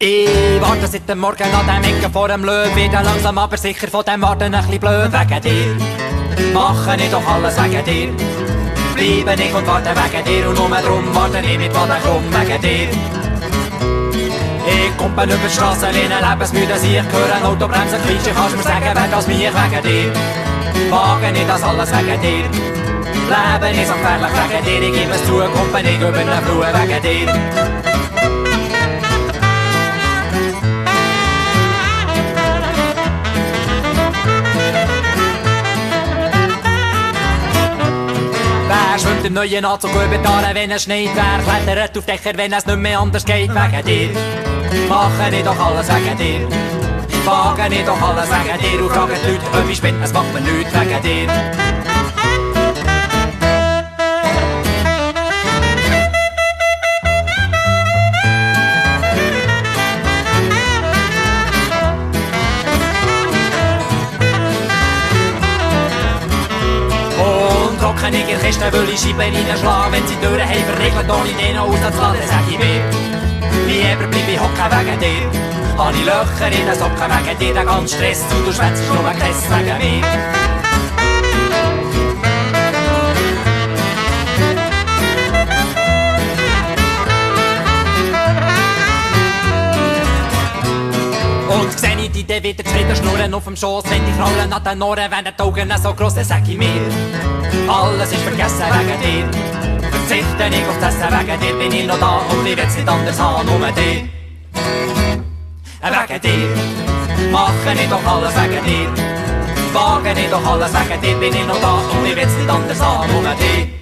Ich warte seit dem Morgen an dem Ecken vor dem Löwen, werde langsam aber sicher von dem Warten ein bisschen blöd. Wegen dir mache ich doch alles wegen dir. Bleibe ich und warte wegen dir und nur drum warte ich mit Waden krumm wegen dir. Ich komme über die Strasse wie ein lebensmüde Sieg, höre ein Auto bremsen, quietschen, kannst mir sagen, wer das mich wegen dir. Wage ich das alles wegen dir. Leben ist so gefährlich wegen dir, ich gebe es zu, komme ich über eine Flur wegen dir. Wer schwimmt im neuen Anzug über die Aare, wenn es schneit? Wer klettert auf Dächer, wenn es nicht mehr anders geht? Wegen dir mache ich doch alles wegen dir. Wage ich doch alles wegen dir und frage die Leute, ob ich bin, es macht mir nichts wegen dir. Trocken in der Kiste will ich Scheiben reinschlagen. Wenn sie die Türen haben verriegelt, ohne den auszuladen, sag ich mir, wie immer bleib ich hocken wegen dir. Habe ich Löcher in den Socken wegen dir, den ganzen Stress und du schwätzt nur Käse wegen mir. Und seh ich dich dann wieder zufrieden schnurren auf dem Schoss, wenn die Krallen an den Ohren, wenn die Augen so gross, dann sag ich mir, alles ist vergessen wegen dir. Verzichte ich auf das wegen dir, bin ich noch da und ich will's nicht anders haben, nur dir. Wegen dir mache ich doch alles wegen dir. Wage ich doch alles wegen dir, bin ich noch da und ich will's nicht anders haben, nur dir.